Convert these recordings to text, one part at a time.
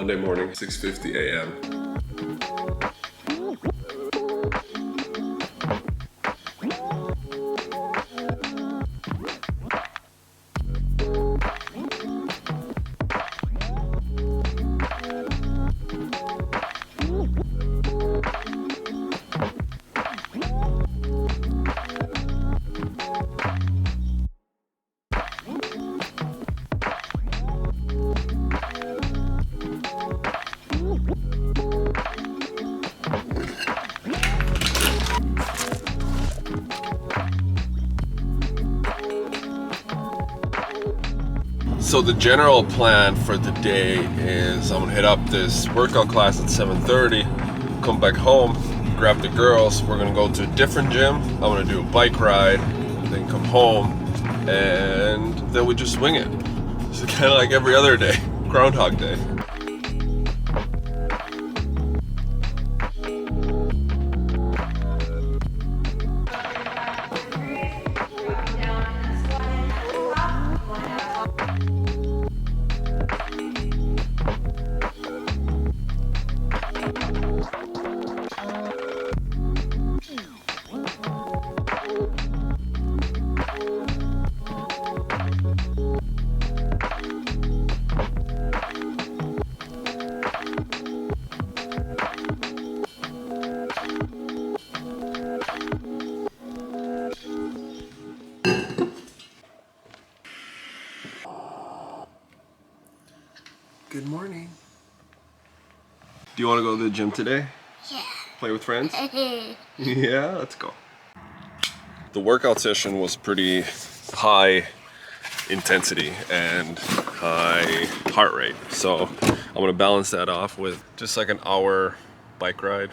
Monday morning, 6:50 a.m. So the general plan for the day is I'm gonna hit up this workout class at 7:30, come back home, grab the girls, we're gonna go to a different gym, I'm gonna do a bike ride, then come home, and then we just swing it. It's kind of like every other day, Groundhog Day. Good morning. Do you want to go to the gym today? Yeah. Play with friends? Yeah, let's go. The workout session was pretty high intensity and high heart rate. So I'm gonna balance that off with just like an hour bike ride.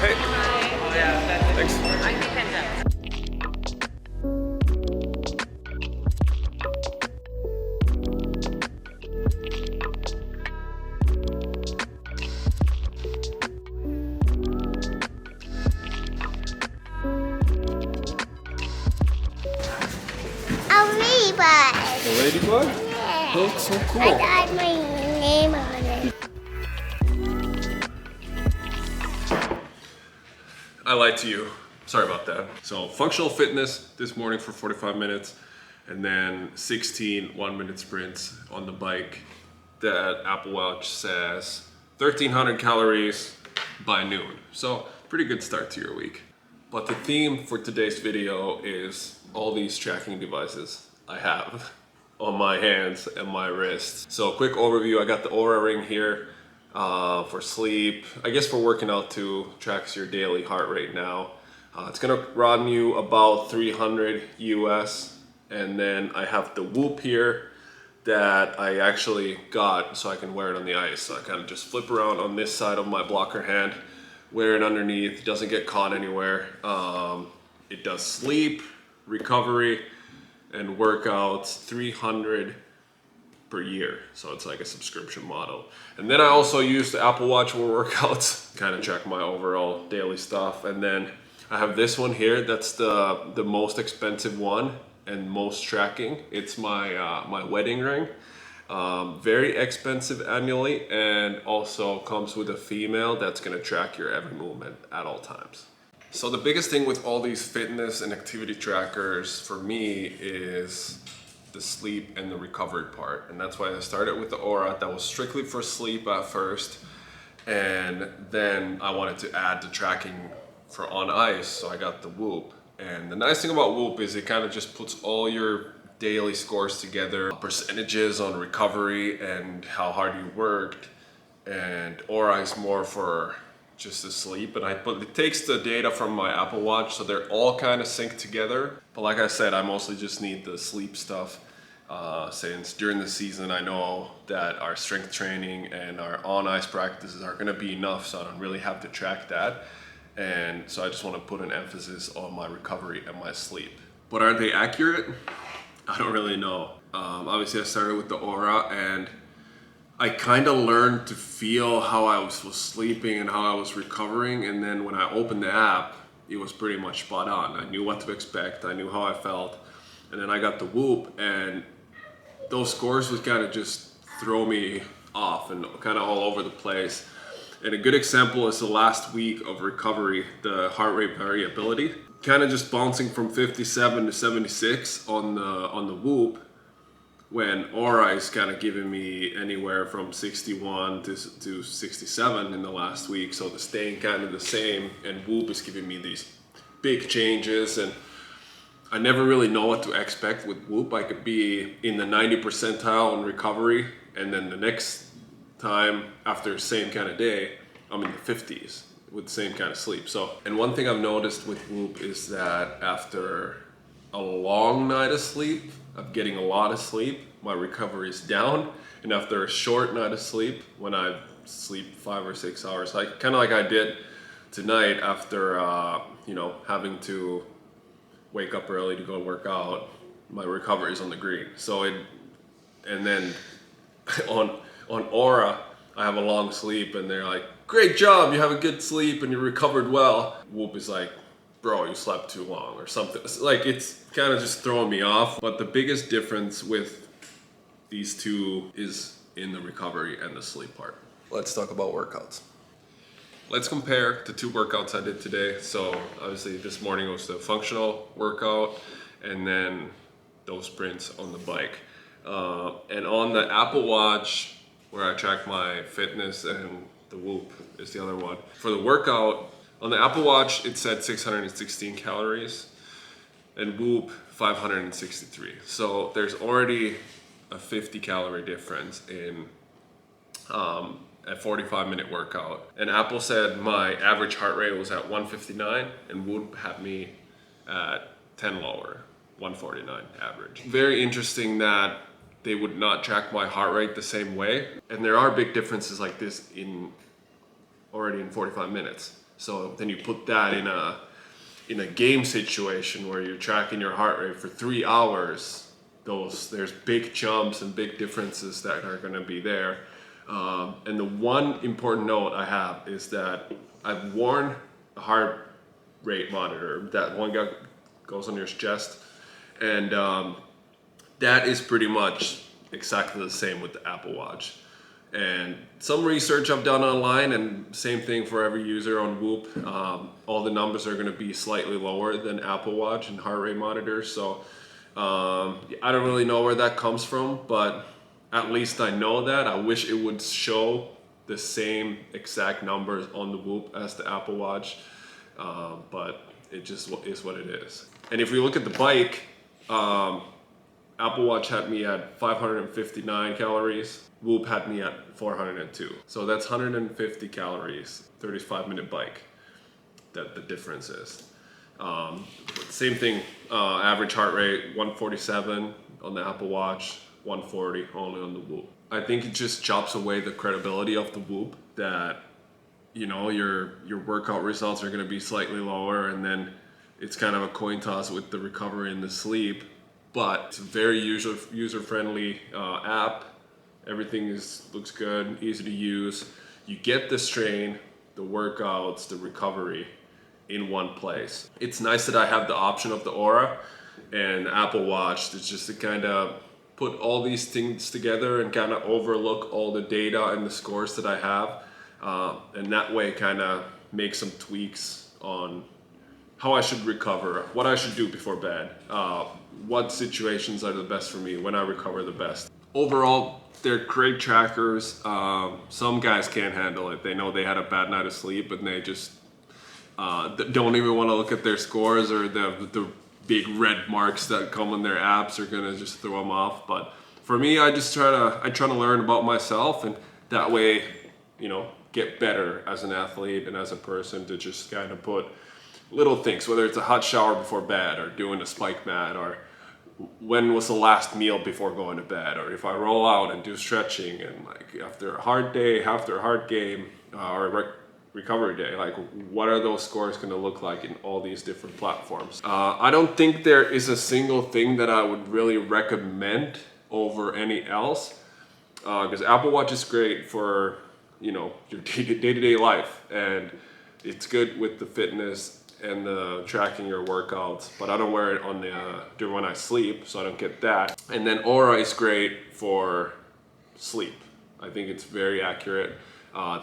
Hey. Thanks. A ladybug? Yeah. That looks so cool. I got my name on it. I lied to you. Sorry about that. So functional fitness this morning for 45 minutes and then 16 1-minute sprints on the bike. That Apple Watch says 1,300 calories by noon. So pretty good start to your week. But the theme for today's video is all these tracking devices I have on my hands and my wrists. So quick overview, I got the Oura Ring here for sleep. I guess for working out too, tracks your daily heart rate now. It's gonna run you about 300 US. And then I have the Whoop here that I actually got so I can wear it on the ice. So I kind of just flip around on this side of my blocker hand, wear it underneath, doesn't get caught anywhere. It does sleep, recovery, and workouts 300 per year. So it's like a subscription model. And then I also use the Apple Watch for workouts, kind of check my overall daily stuff. And then I have this one here, that's the most expensive one and most tracking. It's my my wedding ring. Very expensive annually, and also comes with a female that's gonna track your every movement at all times. So the biggest thing with all these fitness and activity trackers for me is the sleep and the recovery part. And that's why I started with the Oura. That was strictly for sleep at first. And then I wanted to add the tracking for on ice, so I got the Whoop. And the nice thing about Whoop is it kind of just puts all your daily scores together, percentages on recovery and how hard you worked. And Oura is more for just to sleep, and it takes the data from my Apple Watch, so they're all kind of synced together. But like I said, I mostly just need the sleep stuff since during the season I know that our strength training and our on-ice practices are gonna be enough, so I don't really have to track that. And so I just want to put an emphasis on my recovery and my sleep. But are they accurate? I don't really know. Obviously I started with the Oura, and I kind of learned to feel how I was sleeping and how I was recovering, and then when I opened the app, it was pretty much spot on. I knew what to expect, I knew how I felt, and then I got the Whoop, and those scores would kind of just throw me off and kind of all over the place. And a good example is the last week of recovery, the heart rate variability, kind of just bouncing from 57 to 76 on the Whoop, when Aura is kind of giving me anywhere from 61 to 67 in the last week. So they're staying kind of the same, and Whoop is giving me these big changes, and I never really know what to expect with Whoop. I could be in the 90 percentile in recovery, and then the next time after the same kind of day, I'm in the 50s with the same kind of sleep. So, and one thing I've noticed with Whoop is that after a long night of sleep, of getting a lot of sleep, my recovery is down. And after a short night of sleep, when I sleep 5 or 6 hours, like kind of like I did tonight after having to wake up early to go work out, my recovery is on the green. So and then on Aura, I have a long sleep, and they're like, "Great job, you have a good sleep and you recovered well." Whoop is like, "Bro, you slept too long," or something. Like, it's kind of just throwing me off. But the biggest difference with these two is in the recovery and the sleep part. Let's talk about workouts. Let's compare the two workouts I did today. So obviously this morning was the functional workout, and then those sprints on the bike. And on the Apple Watch, where I track my fitness, and the Whoop is the other one. For the workout, on the Apple Watch, it said 616 calories, and Whoop 563. So there's already a 50 calorie difference in a 45-minute workout. And Apple said my average heart rate was at 159, and Whoop had me at 10 lower, 149 average. Very interesting that they would not track my heart rate the same way. And there are big differences like this already in 45 minutes. So then you put that in a game situation where you're tracking your heart rate for 3 hours. There's big jumps and big differences that are going to be there. And the one important note I have is that I've worn a heart rate monitor. That one guy goes on your chest, and that is pretty much exactly the same with the Apple Watch. And some research I've done online, and same thing for every user on Whoop, all the numbers are going to be slightly lower than Apple Watch and heart rate monitors. So I don't really know where that comes from, but at least I know that. I wish it would show the same exact numbers on the Whoop as the Apple Watch, but it just is what it is. And if we look at the bike, Apple Watch had me at 559 calories. Whoop had me at 402. So that's 150 calories, 35-minute bike, that the difference is. Same thing, average heart rate, 147 on the Apple Watch, 140 only on the Whoop. I think it just chops away the credibility of the Whoop, that your workout results are going to be slightly lower, and then it's kind of a coin toss with the recovery and the sleep. But it's a very user-friendly app. Everything looks good, easy to use. You get the strain, the workouts, the recovery in one place. It's nice that I have the option of the Aura and Apple Watch to just to kind of put all these things together and kind of overlook all the data and the scores that I have, and that way kind of make some tweaks on how I should recover, what I should do before bed, what situations are the best for me, when I recover the best. Overall, they're great trackers. Some guys can't handle it. They know they had a bad night of sleep, and they just don't even want to look at their scores, or the big red marks that come on their apps are gonna just throw them off. But for me, I try to learn about myself, and that way, get better as an athlete and as a person, to just kind of put little things, whether it's a hot shower before bed, or doing a spike mat, or when was the last meal before going to bed, or if I roll out and do stretching, and like after a hard day, after a hard game, or a recovery day, like what are those scores going to look like in all these different platforms. I don't think there is a single thing that I would really recommend over any else, because Apple Watch is great for your day-to-day life, and it's good with the fitness and the tracking your workouts, but I don't wear it on during when I sleep, so I don't get that. And then Aura is great for sleep. I think it's very accurate.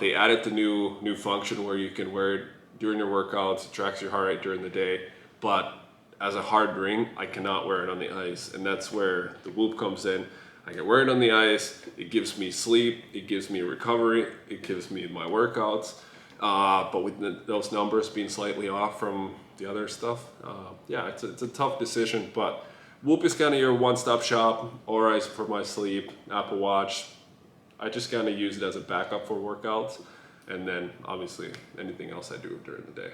They added the new function where you can wear it during your workouts. It tracks your heart rate during the day, but as a hard ring, I cannot wear it on the ice, and that's where the Whoop comes in. I can wear it on the ice. It gives me sleep. It gives me recovery. It gives me my workouts. But with those numbers being slightly off from the other stuff, yeah, it's a tough decision. But Whoop is kind of your one-stop shop. Aura is for my sleep. Apple Watch, I just kind of use it as a backup for workouts, and then obviously anything else I do during the day.